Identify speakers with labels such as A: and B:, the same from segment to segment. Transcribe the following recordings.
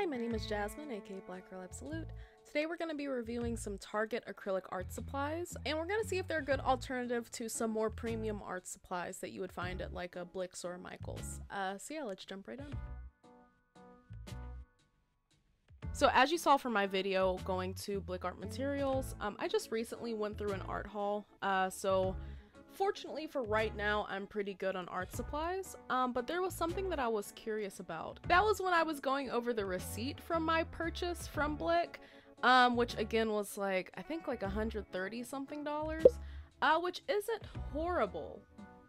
A: Hi, my name is Jasmine, aka Black Girl Absolute. Today we're going to be reviewing some Target acrylic art supplies, and we're going to see if they're a good alternative to some more premium art supplies that you would find at like a Blick's or a Michael's. So yeah, let's jump right in. So as you saw from my video going to Blick Art Materials, I just recently went through an art haul, so fortunately for right now, I'm pretty good on art supplies, but there was something that I was curious about. That was when I was going over the receipt from my purchase from Blick, which again was like, I think like $130 something, which isn't horrible.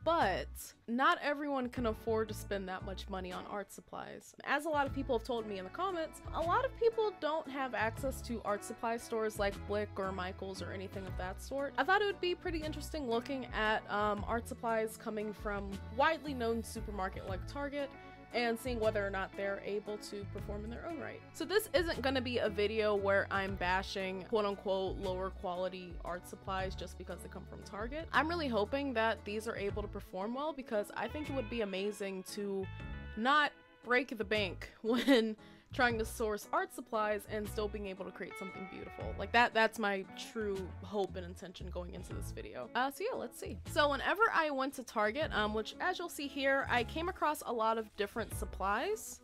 A: But not everyone can afford to spend that much money on art supplies. As a lot of people have told me in the comments, a lot of people don't have access to art supply stores like Blick or Michael's or anything of that sort. I thought it would be pretty interesting looking at art supplies coming from widely known supermarket like Target and seeing whether or not they're able to perform in their own right. So this isn't going to be a video where I'm bashing quote-unquote lower quality art supplies just because they come from Target. I'm really hoping that these are able to perform well because I think it would be amazing to not break the bank when trying to source art supplies and still being able to create something beautiful. Like that's my true hope and intention going into this video. So yeah, let's see. So whenever I went to Target, which as you'll see here, I came across a lot of different supplies.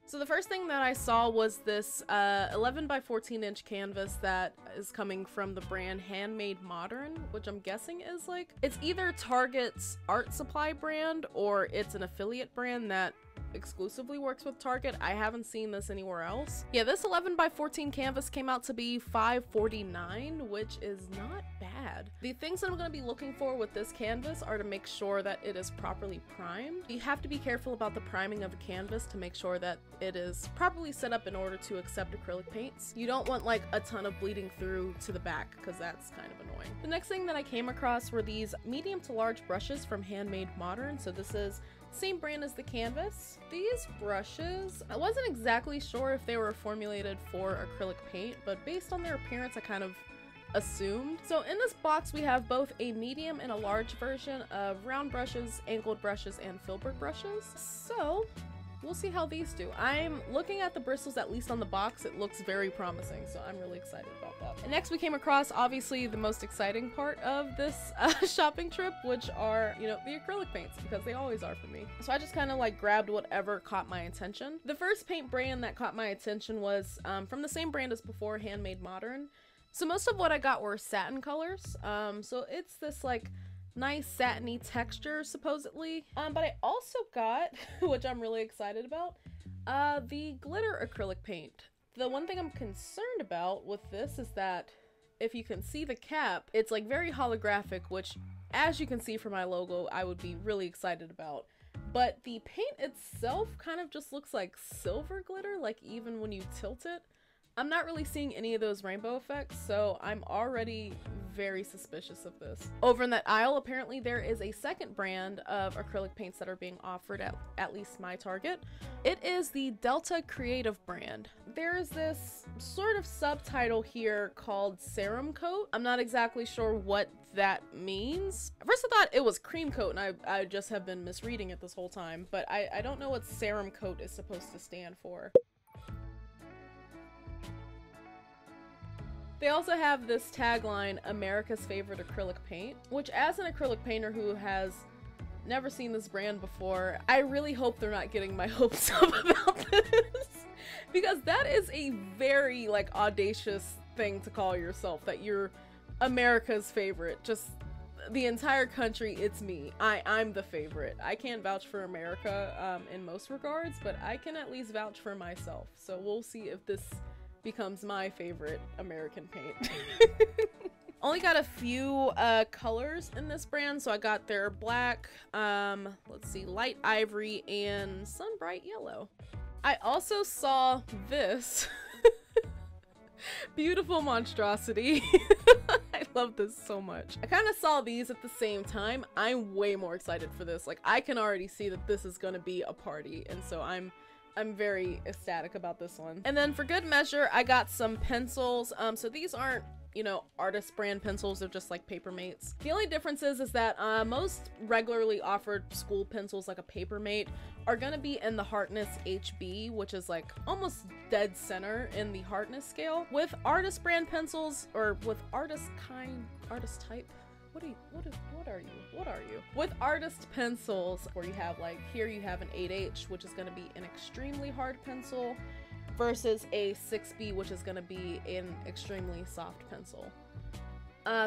A: So the first thing that I saw was this 11 by 14 inch canvas that is coming from the brand Handmade Modern, which I'm guessing is like, it's either Target's art supply brand or it's an affiliate brand that exclusively works with Target. I haven't seen this anywhere else. Yeah, this 11 by 14 canvas came out to be $5.49, which is not bad. The things that I'm going to be looking for with this canvas are to make sure that it is properly primed. You have to be careful about the priming of a canvas to make sure that it is properly set up in order to accept acrylic paints. You don't want like a ton of bleeding through to the back because that's kind of annoying. The next thing that I came across were these medium to large brushes from Handmade Modern. So this is same brand as the canvas. These brushes, I wasn't exactly sure if they were formulated for acrylic paint, but based on their appearance, I kind of assumed. So in this box, we have both a medium and a large version of round brushes, angled brushes, and filbert brushes. So we'll see how these do. I'm looking at the bristles, at least on the box, it looks very promising, so I'm really excited about that. And next we came across, obviously, the most exciting part of this shopping trip, which are, you know, the acrylic paints, because they always are for me. So I just kind of like grabbed whatever caught my attention. The first paint brand that caught my attention was from the same brand as before, Handmade Modern. So most of what I got were satin colors. So it's this like nice satiny texture supposedly, but I also got, which I'm really excited about, the glitter acrylic paint. The one thing I'm concerned about with this is that if you can see the cap, it's like very holographic, which as you can see from my logo, I would be really excited about. But the paint itself kind of just looks like silver glitter, like even when you tilt it. I'm not really seeing any of those rainbow effects, so I'm already very suspicious of this. Over in that aisle, apparently there is a second brand of acrylic paints that are being offered at least my Target. It is the Delta Creative brand. There is this sort of subtitle here called Serum Coat. I'm not exactly sure what that means. At first I thought it was cream coat and I just have been misreading it this whole time, but I don't know what Serum Coat is supposed to stand for. They also have this tagline, America's favorite acrylic paint, which as an acrylic painter who has never seen this brand before, I really hope they're not getting my hopes up about this, because that is a very like audacious thing to call yourself, that you're America's favorite. Just the entire country, it's me. I'm the favorite. I can't vouch for America in most regards, but I can at least vouch for myself. So we'll see if this becomes my favorite American paint. Only got a few colors in this brand, so I got their black, let's see, light ivory, and sun bright yellow. I also saw this beautiful monstrosity. I love this so much. I kind of saw these at the same time. I'm way more excited for this. Like, I can already see that this is gonna be a party, and so I'm very ecstatic about this one. And then for good measure, I got some pencils. So these aren't you know, artist brand pencils are just like Papermates. The only difference is that most regularly offered school pencils like a Papermate are gonna be in the hardness HB, which is like almost dead center in the hardness scale. With artist brand pencils, or with artist type, what are you? With artist pencils, where you have like, here you have an 8H, which is gonna be an extremely hard pencil, versus a 6B, which is gonna be an extremely soft pencil.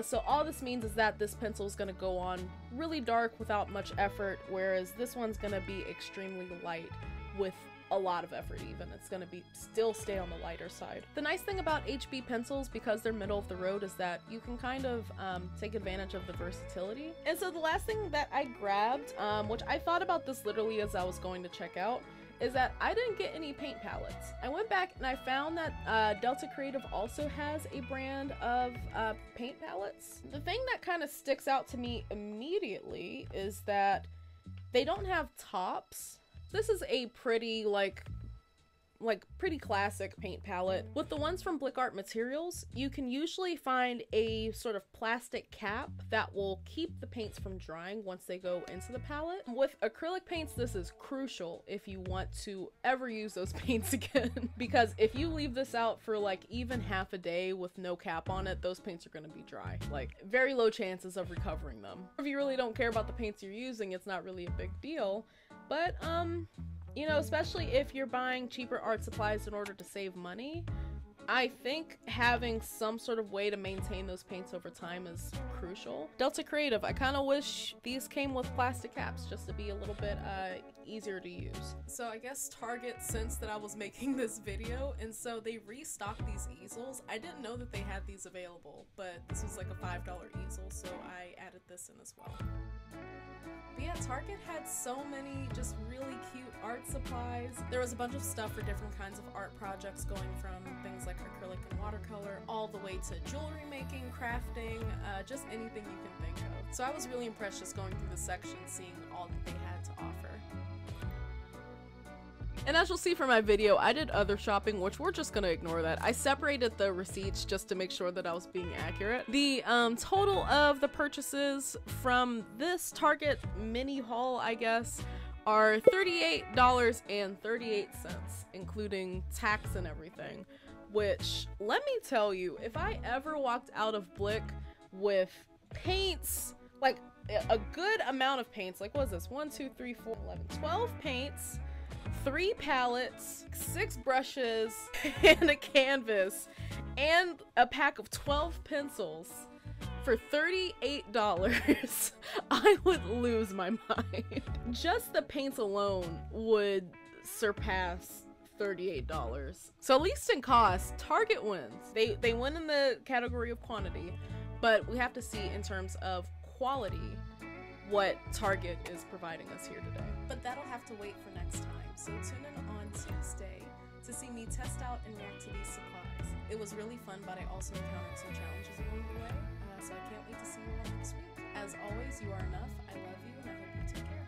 A: So all this means is that this pencil is gonna go on really dark without much effort, whereas this one's gonna be extremely light with a lot of effort even. It's gonna be still stay on the lighter side. The nice thing about HB pencils, because they're middle of the road, is that you can kind of take advantage of the versatility. And so the last thing that I grabbed, which I thought about this literally as I was going to check out, is that I didn't get any paint palettes. I went back and I found that Delta Creative also has a brand of paint palettes. The thing that kind of sticks out to me immediately is that they don't have tops. This is a pretty pretty classic paint palette. With the ones from Blick Art Materials, you can usually find a sort of plastic cap that will keep the paints from drying once they go into the palette. With acrylic paints, this is crucial if you want to ever use those paints again, because if you leave this out for like even half a day with no cap on it, those paints are going to be dry. Like, very low chances of recovering them. If you really don't care about the paints you're using, it's not really a big deal. But you know, especially if you're buying cheaper art supplies in order to save money, I think having some sort of way to maintain those paints over time is crucial. Delta Creative, I kind of wish these came with plastic caps just to be a little bit easier to use. So I guess Target sensed that I was making this video, and so they restocked these easels. I didn't know that they had these available, but this was like a $5 easel, so I added this in as well. But yeah, Target had so many just really cute art supplies. There was a bunch of stuff for different kinds of art projects, going from things like acrylic and watercolor all the way to jewelry making, crafting, just anything you can think of. So I was really impressed just going through the section, seeing all that they had to offer. And as you'll see from my video, I did other shopping, which we're just gonna ignore that. I separated the receipts just to make sure that I was being accurate. The total of the purchases from this Target mini haul, I guess, are $38.38, including tax and everything. Which, let me tell you, if I ever walked out of Blick with paints, like a good amount of paints, like what is this? 1, 2, 3, 4, 11, 12 paints, 3 palettes, 6 brushes, and a canvas, and a pack of 12 pencils for $38, I would lose my mind. Just the paints alone would surpass $38. So at least in cost, Target wins. They win in the category of quantity, but we have to see in terms of quality what Target is providing us here today. But that'll have to wait for next time. So tune in on Tuesday to see me test out and react to these supplies. It was really fun, but I also encountered some challenges along the way, so I can't wait to see you all next week. As always, you are enough. I love you, and I hope you take care.